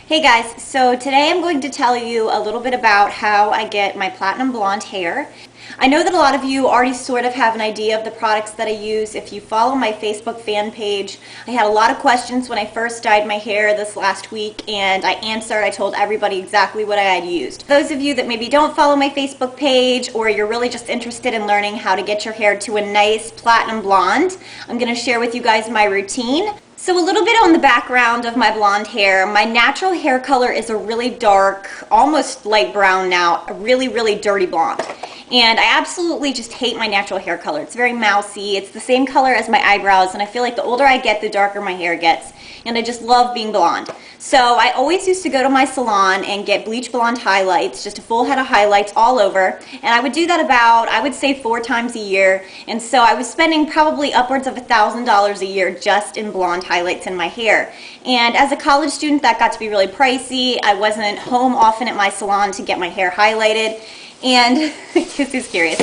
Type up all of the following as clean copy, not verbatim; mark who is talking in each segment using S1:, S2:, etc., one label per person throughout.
S1: Hey guys, so today I'm going to tell you a little bit about how I get my platinum blonde hair. I know that a lot of you already sort of have an idea of the products that I use. If you follow my Facebook fan page, I had a lot of questions when I first dyed my hair this last week, and I answered. I told everybody exactly what I had used. Those of you that maybe don't follow my Facebook page, or you're really just interested in learning how to get your hair to a nice platinum blonde, I'm going to share with you guys my routine. So a little bit on the background of my blonde hair. My natural hair color is a really dark, almost light brown now, a really dirty blonde. And I absolutely just hate my natural hair color. It's very mousy. It's the same color as my eyebrows, and I feel like the older I get, the darker my hair gets. And I just love being blonde. So I always used to go to my salon and get Bleach Blonde highlights, just a full head of highlights all over. And I would do that about, I would say 4 times a year. And so I was spending probably upwards of $1,000 a year just in blonde highlights in my hair. And as a college student, that got to be really pricey. I wasn't home often at my salon to get my hair highlighted. And this is curious.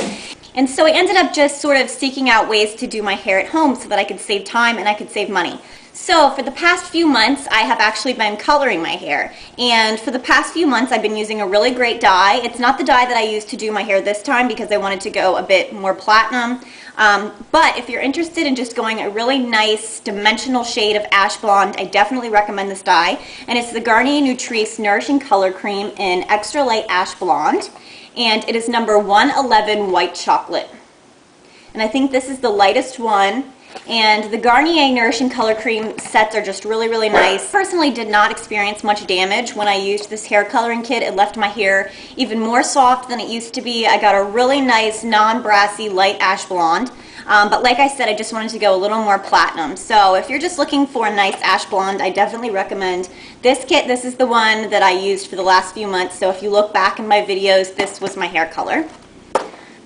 S1: And so I ended up just sort of seeking out ways to do my hair at home so that I could save time and I could save money. So for the past few months, I have actually been coloring my hair. And for the past few months, I've been using a really great dye. It's not the dye that I used to do my hair this time because I wanted to go a bit more platinum. But if you're interested in just going a really nice dimensional shade of ash blonde, I definitely recommend this dye. And it's the Garnier Nutrisse Nourishing Color Cream in Extra Light Ash Blonde. And it is number 111 White Chocolate. And I think this is the lightest one. And the Garnier Nourishing Color Cream sets are just really nice. Personally did not experience much damage when I used this hair coloring kit. It left my hair even more soft than it used to be. I got a really nice non-brassy light ash blonde. But like I said, I just wanted to go a little more platinum. So if you're just looking for a nice ash blonde, I definitely recommend this kit. This is the one that I used for the last few months. So if you look back in my videos, this was my hair color.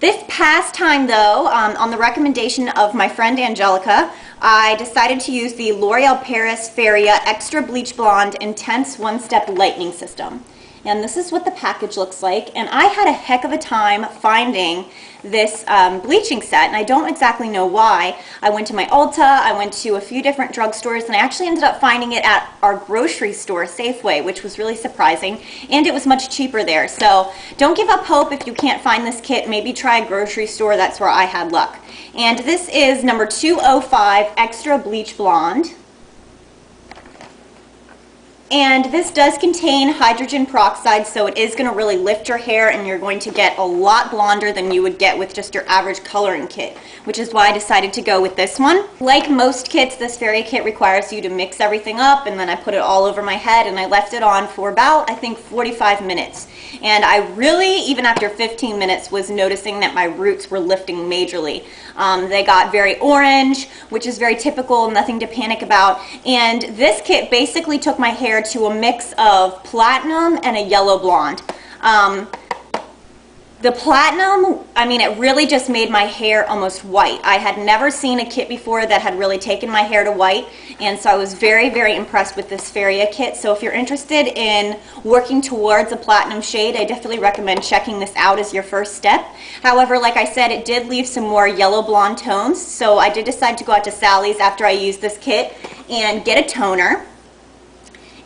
S1: This past time though, on the recommendation of my friend Angelica, I decided to use the L'Oreal Paris Feria Extra Bleach Blonde Intense One-Step Lightening System. And this is what the package looks like. And I had a heck of a time finding this bleaching set, and I don't exactly know why. I went to my Ulta, I went to a few different drugstores, and I actually ended up finding it at our grocery store, Safeway, which was really surprising, and it was much cheaper there. So don't give up hope if you can't find this kit. Maybe try a grocery store. That's where I had luck. And this is number 205 Extra Bleach Blonde. And this does contain hydrogen peroxide, so it is going to really lift your hair, and you're going to get a lot blonder than you would get with just your average coloring kit, which is why I decided to go with this one. Like most kits, this Feria kit requires you to mix everything up, and then I put it all over my head, and I left it on for about, I think, 45 minutes. And I really, even after 15 minutes, was noticing that my roots were lifting majorly. They got very orange, which is very typical, nothing to panic about. And this kit basically took my hair to a mix of platinum and a yellow blonde. The platinum, I mean, it really just made my hair almost white. I had never seen a kit before that had really taken my hair to white, and so I was very impressed with this Feria kit. So if you're interested in working towards a platinum shade, I definitely recommend checking this out as your first step. However, like I said, it did leave some more yellow blonde tones, so I did decide to go out to Sally's after I used this kit and get a toner.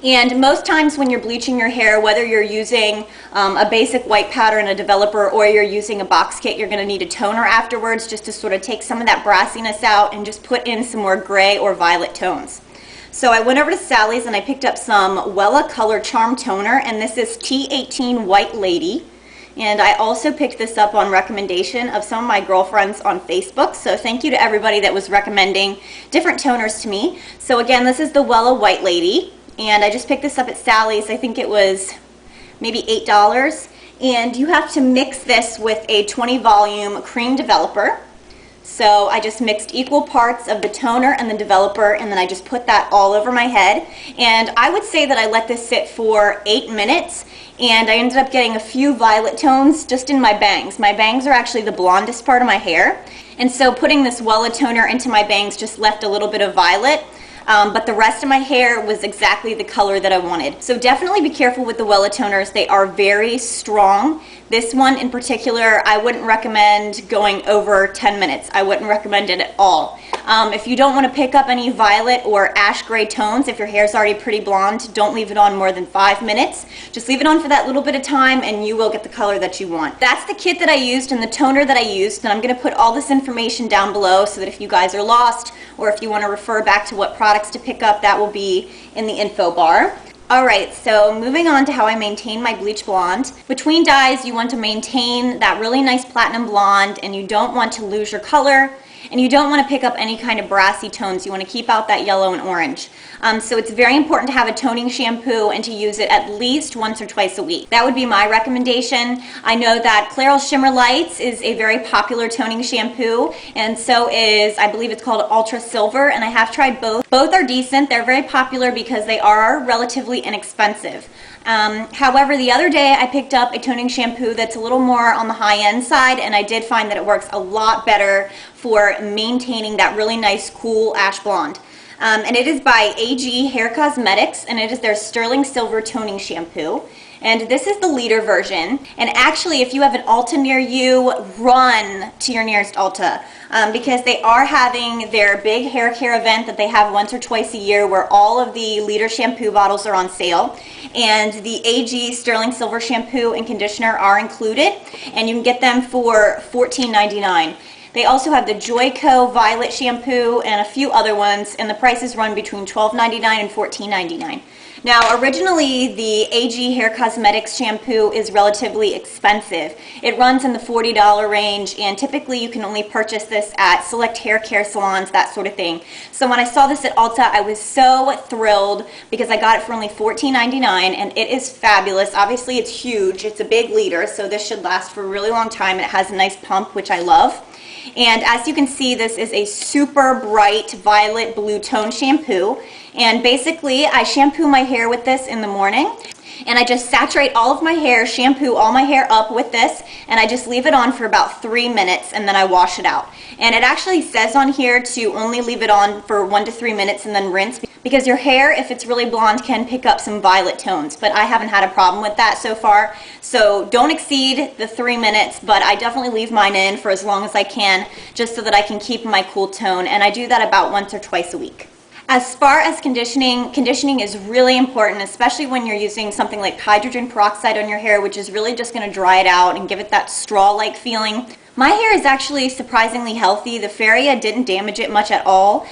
S1: And most times when you're bleaching your hair, whether you're using a basic white powder and a developer, or you're using a box kit, you're going to need a toner afterwards just to sort of take some of that brassiness out and just put in some more gray or violet tones. So I went over to Sally's and I picked up some Wella Color Charm toner, and this is T18 White Lady. And I also picked this up on recommendation of some of my girlfriends on Facebook. So thank you to everybody that was recommending different toners to me. So again, this is the Wella White Lady. And I just picked this up at Sally's. I think it was maybe $8. And you have to mix this with a 20 volume cream developer. So I just mixed equal parts of the toner and the developer, and then I just put that all over my head. And I would say that I let this sit for 8 minutes, and I ended up getting a few violet tones just in my bangs. My bangs are actually the blondest part of my hair. And so putting this Wella toner into my bangs just left a little bit of violet. But the rest of my hair was exactly the color that I wanted. So definitely be careful with the Wella toners. They are very strong. This one in particular, I wouldn't recommend going over 10 minutes. I wouldn't recommend it at all. If you don't want to pick up any violet or ash gray tones, if your hair is already pretty blonde, don't leave it on more than 5 minutes. Just leave it on for that little bit of time and you will get the color that you want. That's the kit that I used and the toner that I used, and I'm going to put all this information down below so that if you guys are lost or if you want to refer back to what products to pick up, that will be in the info bar. Alright, so moving on to how I maintain my bleach blonde. Between dyes, you want to maintain that really nice platinum blonde, and you don't want to lose your color, and you don't want to pick up any kind of brassy tones. You want to keep out that yellow and orange. So it's very important to have a toning shampoo and to use it at least once or twice a week. That would be my recommendation. I know that Clairol Shimmer Lights is a very popular toning shampoo, and so is, I believe it's called Ultra Silver, and I have tried both. Both are decent. They're very popular because they are relatively inexpensive. However, the other day I picked up a toning shampoo that's a little more on the high-end side, and I did find that it works a lot better for maintaining that really nice, cool ash blonde. And it is by AG Hair Cosmetics, and it is their Sterling Silver Toning Shampoo. And this is the liter version. And actually, if you have an Ulta near you, run to your nearest Ulta. Because they are having their big hair care event that they have once or twice a year where all of the liter shampoo bottles are on sale. And the AG Sterling Silver Shampoo and Conditioner are included. And you can get them for $14.99. They also have the Joico Violet Shampoo and a few other ones, and the prices run between $12.99 and $14.99. Now, originally, the AG Hair Cosmetics shampoo is relatively expensive. It runs in the $40 range, and typically you can only purchase this at select hair care salons, that sort of thing. So when I saw this at Ulta, I was so thrilled because I got it for only $14.99, and it is fabulous. Obviously, it's huge. It's a big liter, so this should last for a really long time. It has a nice pump, which I love. And as you can see, this is a super bright violet blue tone shampoo. And basically, I shampoo my hair with this in the morning. And I just saturate all of my hair, shampoo all my hair up with this, and I just leave it on for about 3 minutes, and then I wash it out. And it actually says on here to only leave it on for 1 to 3 minutes and then rinse, because your hair, if it's really blonde, can pick up some violet tones, but I haven't had a problem with that so far. So don't exceed the 3 minutes, but I definitely leave mine in for as long as I can, just so that I can keep my cool tone, and I do that about once or twice a week. As far as conditioning is really important, especially when you're using something like hydrogen peroxide on your hair, which is really just going to dry it out and give it that straw-like feeling. My hair is actually surprisingly healthy. The Feria didn't damage it much at all,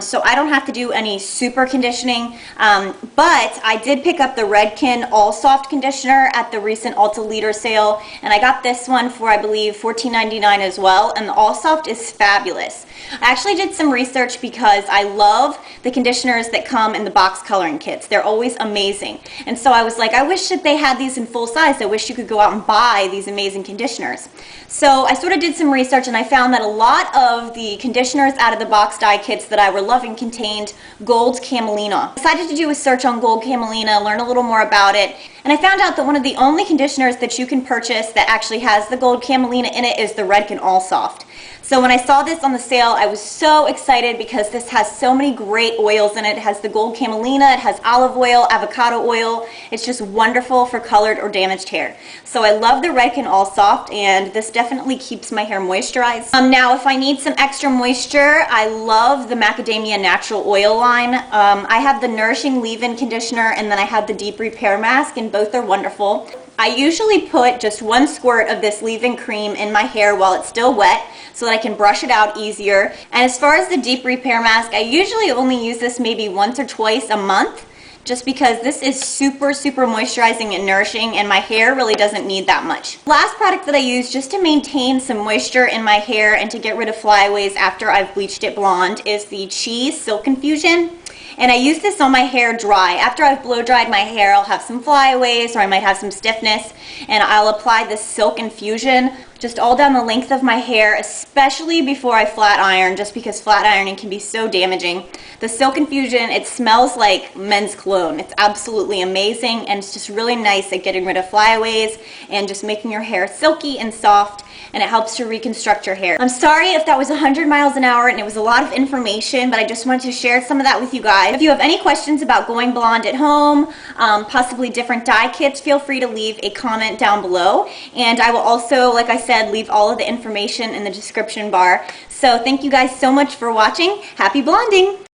S1: so I don't have to do any super conditioning, but I did pick up the Redken All Soft Conditioner at the recent Ulta Liter sale, and I got this one for, I believe, $14.99 as well, and the All Soft is fabulous. I actually did some research because I love the conditioners that come in the box coloring kits. They're always amazing, and so I was like, I wish that they had these in full size. I wish you could go out and buy these amazing conditioners. So I sort of did some research, and I found that a lot of the conditioners out of the box dye kits that I were loving contained gold camelina. I decided to do a search on gold camelina, learn a little more about it, and I found out that one of the only conditioners that you can purchase that actually has the gold camelina in it is the Redken All Soft. So when I saw this on the sale, I was so excited because this has so many great oils in it. It has the gold camelina, it has olive oil, avocado oil. It's just wonderful for colored or damaged hair. So I love the Redken All Soft, and this definitely keeps my hair moisturized. Now, if I need some extra moisture, I love the Macadamia Natural Oil line. I have the Nourishing Leave-In Conditioner, and then I have the Deep Repair Mask, and both are wonderful. I usually put just 1 squirt of this leave-in cream in my hair while it's still wet so that I can brush it out easier. And as far as the Deep Repair Mask, I usually only use this maybe once or twice a month, just because this is super moisturizing and nourishing, and my hair really doesn't need that much. Last product that I use just to maintain some moisture in my hair and to get rid of flyaways after I've bleached it blonde is the Cheese Silk Infusion. And I use this on my hair dry. After I've blow dried my hair, I'll have some flyaways or I might have some stiffness, and I'll apply this Silk Infusion just all down the length of my hair, especially before I flat iron, just because flat ironing can be so damaging. The Silk Infusion, it smells like men's cologne. It's absolutely amazing, and it's just really nice at getting rid of flyaways and just making your hair silky and soft, and it helps to reconstruct your hair. I'm sorry if that was 100 miles an hour and it was a lot of information, but I just wanted to share some of that with you guys. If you have any questions about going blonde at home, possibly different dye kits, feel free to leave a comment down below. And I will also, like I said, leave all of the information in the description bar. So thank you guys so much for watching. Happy blonding!